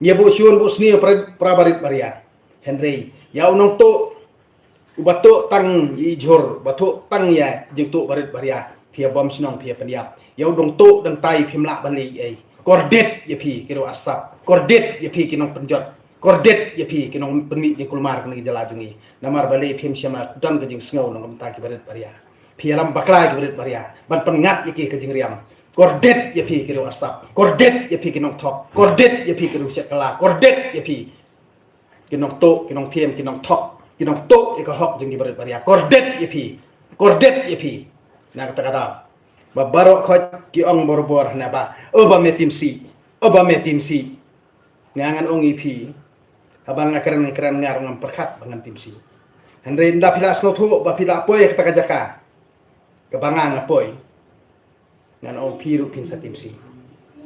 Nia bu siun bu sni prabarit baria. Henry, ya unong to ubato tang i jor, bato tang ya jing to barit baria. Pia bom sinong pia peniap. Ya udong to dan tai pimla bali ai. Kordet ya pi kiro asap. Kordet ya pi kinong penjot. Kordet ya pi kinong penmi jing kulmar kena jala jungi. Namar bali pim siama dan ke jing sngau nong ta ki barit baria. Pia lam bakla ki barit baria. Ban pengat ya ki ke jing riam. Kordet ya pi kiro asap. Kordet ya pi kinong tok. Kordet ya pi kiro sekala. Kordet ya pi kinong to, kinong tiem, kinong tok, kinong to ika hok jeng gibarit baria. Kordet ya pi. Kordet ya pi. Na kata kata. Babaro khot ki ong borbor na ba. Oba metim si. Oba metim si. Ngangan ong ipi. Habang ngakeren ngar ngam perkhat bangan tim si. Henry nda pila snotu ba pila apoy kata kajaka. Kebangang apoy. Ngan ong piru pin sa tim si.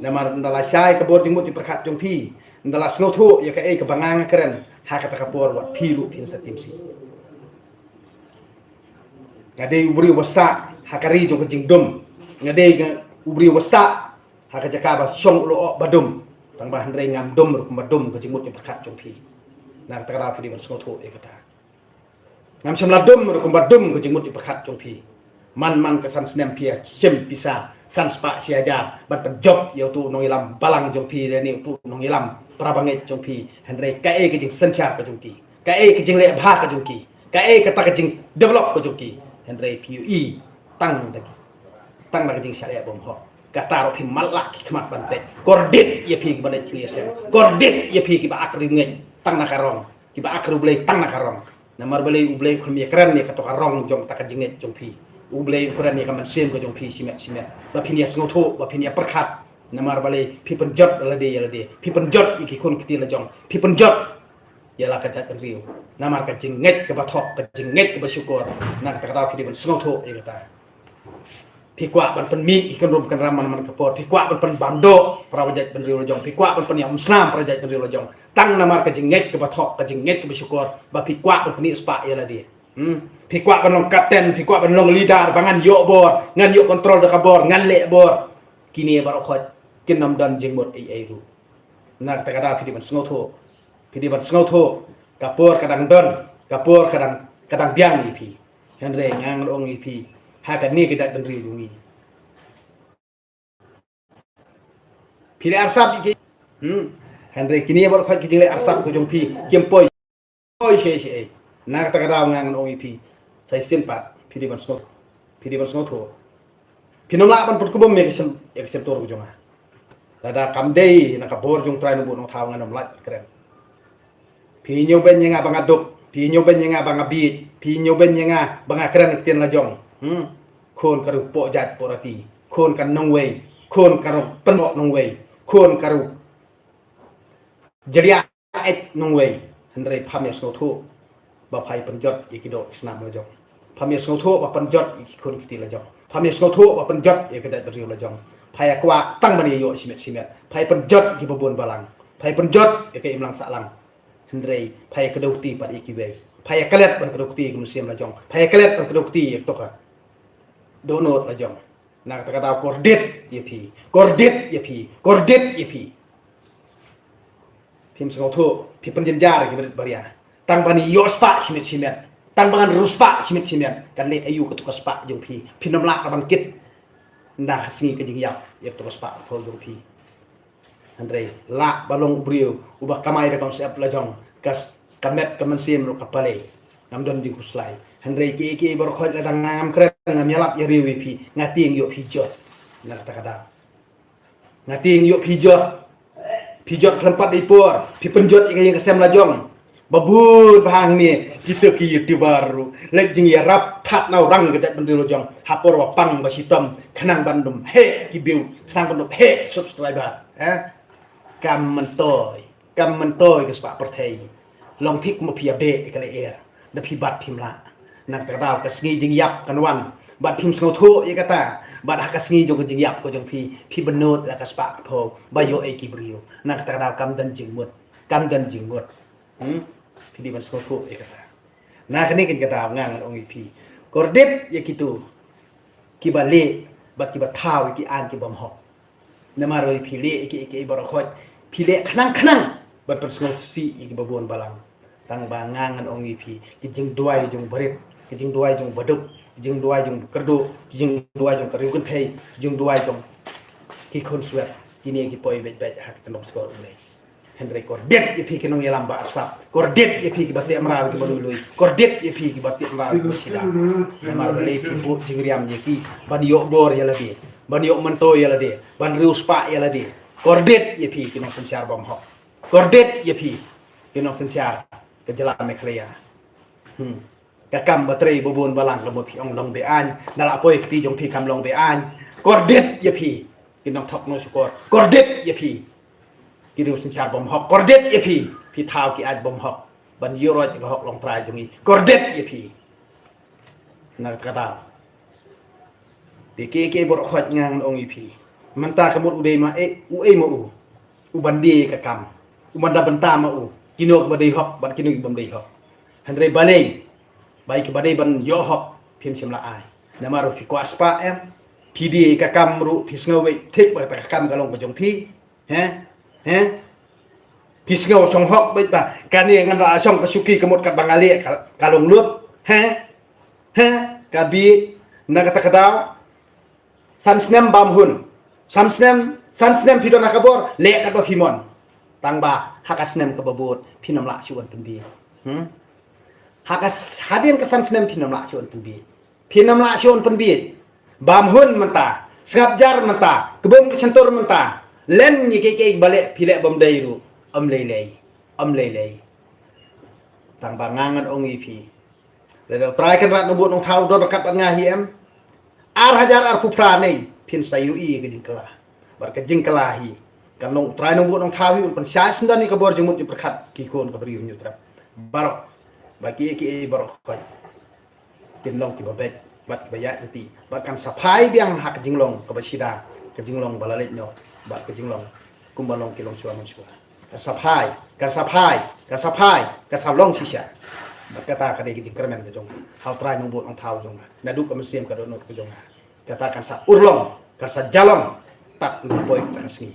Namar ndala syai kabor jengmut di perkhat jong pi. Ndala snotu ya ka e kebangang keren. Hak kata kapor wat piru pin sa tim si. Ngade ubri wasa hakari jong kejing dum. Ngade ubri wasa hakajaka ba syong ulo badum. Tang bah Henry ngam dum ru badum kejing mut di perkhat jong pi. Nak kata pi di snotu e kata. Ngam semladum ru badum kejing mut di perkhat jong pi. Man kesan senem pia sim bisa san spa siaja ban job yau tu nong ilam balang jong pi ni tu nong ilam prabanget jong pi Henry kae ke jing sencha ke jong ki kae ke jing le bha ke jong ki kae ke ta ke jing develop ke jong ki Henry PUE tang lagi jing syariat bom ho kata ro pi malak ki kmat bante kordit ye pi ke bane clear sem kordit ye pi ki ba akri ngai tang nakarong ki ba akru blei tang nakarong namar blei ublei khum ye kran ni ka to karong jong ta ke jinget jong pi ublei ukuran ni kaman sem ko jong pi simet ba pinia sngoto ba pinia perkhat namar balai pi penjot lade pi penjot iki kun kiti la jong pi penjot yala ka jat riu namar ka jinget ke bathok ka jinget ke bersyukur nak ta kata pi di sngoto e kata pi kwa ban penmi ikan rum kan raman man kapor pi kwa ban pen bando prawajat ben riu la jong pi kwa ban pen yang muslim prawajat ben riu la jong tang namar ka jinget ke bathok ka jinget ke bersyukur ba pi kwa ban peni spa yala dia pi kwa ban long kapten pi kwa ban long leader bangan yo bor ngan yo kontrol de kabor ngan le bor kini baro khot kin nam dan jengmot ai ru nak ta kada pi di ban sngoto kapor kadang don kapor kadang biang ipi Henry ngang ong ipi ha ka ni ke jat ben ri dungi pi le arsap iki Henry kini baro khot ki jing le arsap ko jong pi kempoi oi she nak ta kada ngang ong ipi sai sin pat pi di ban sngoto pi nom la ban put ko bom me kesem tor ko jonga lada kamdei nak kabor jong trai no bu no taw nganom lat keren pi nyo ben nga bang aduk pi nyo ben nga bang abi pi nyo ben nga bang keren kiten la jong khon karu po jat porati khon kan nong wei khon karu penok nong wei khon karu jeria et nong wei Henry phamya sngoto ba phai penjot ikido snam la jong phamya sngoto ba penjot iki khon kiti la jong phamya sngoto ba penjot e kadat beriu la jong phai akwa tang bani yo simet phai penjot iki bobon balang phai penjot e ke imlang saklang Henry phai kedukti pad iki wei phai kalet ban kedukti kemusiam la jong phai kalet ban kedukti ek toka donot la jong nak kata kordet ye pi Pim sngoto pi penjenjar ki baria tang bani yo spa simet tang bangan ruspa simet kan le ayu ke tukas spa jong pi nomlak ban kit nda khasni ke jing yap yek tukas spa pho jong pi Henry la balong brio ubah kamai de konsep la jong kas kamet kamansim ro kapale ngam don jing kuslai Henry ki bar khoj la ngam kret ngam yalap ya rewi pi ngating yo pi jot nak ta kada ngating yo pi jot kelempat dipur pi penjot yang kesem la jong babur bahang ni kita ki di baru lek jing ya rap that nau rang ke dat bendil jong hapor wa pang basitom kanang bandum he ki biu kanang bandum he subscriber kam mentoy ke spa perthei long thik mo pia be ke le er da pi bat phim la nak ta daw ka sngi jing yap kan wan bat phim sngoto ye kata bat ha ka sngi jong jing yap ko jong pi benot la ka spa pho bayo e ki brio nak ta daw kam dan jing mut pi di ban sngoto ye kata nah kini kin kata ngang ong ipi kordet ye kitu ki bale bat ki bataw ki an ki bom ho namaro pi le ki baro khot pi le khanang ban persnosi iki babon balang tang bangangan ong ipi kijing duai jong berit kijing duai jong baduk kijing duai jong kerdu kijing duai jong kariun thei kijing duai jong ki khon suat kini ki poi bet bet hak tenok skor ulai Henry kordet ipi kinong yalam ba arsap kordet ipi ki bati amra ki balului kordet ipi ki bati amra ki sila namar balai ki bu jingriam ki ban yok bor yala di ban yok mento yala di ban rius pa yala di kordet ipi kinong sensyar bom hok kordet ipi kinong sensyar ke jalan mekhlea kakam bateri bobon balang lemo pi ong long be an dala poi ti jong pi kam long be an kordet ipi kinong thok no skor kordet ipi kiru sensyar bom hok kordet ipi pi thau ki aj bom hok ban yoroj ko hok long trai jongi kordet ipi na kata ke bor khot ngang ong ipi manta kamut ude ma u ma u bandi ka kam u manda benta ma u kinok badai hok ban kinok bom dei hok handre balei bai ke badai ban yo hok phim simla ai namaru pi ko aspa em pd ka kam ru pi sngawe thik ba ka kam galong ko jong pi Pisngau song hok baik ba kani ngan ra song kasuki kemut kat bangali kalong lut kabi na kata kadau sansnem bamhun sansnem pidon nakabor le kat ba himon tangba hakasnem kababut pinom la chuan tembi hakas hadin ke sansnem pinom la chuan tembi pinom la chuan tembi bamhun menta sngapjar menta kebom kecentur menta len ni ke balik pilek bom dairu om lelei tang bangangan ong ipi le try kan rat nubut nong thau don kat ngahi em ar hajar ar pupra nei pin sayui ke jingkala bar ke jingkalahi kan nong try nubut nong thau un pen sya sundan ni ka bor jengmut perkhat ki kon ka beri nyu trap barok bagi ki barok kan tin long ki babet bat baya nanti bat kan sapai biang hak jinglong ka basida ke jinglong balalet no bat ke jinglong kumbalong kilong suaman suara kan sapai kan sablong sisa bat kata kadai ke jingkremen ke jong hau try nong bot nong thau jong na du ka mesiem ka donot ke jong kata kan sa urlong kan sa jalong tak no boy ka sni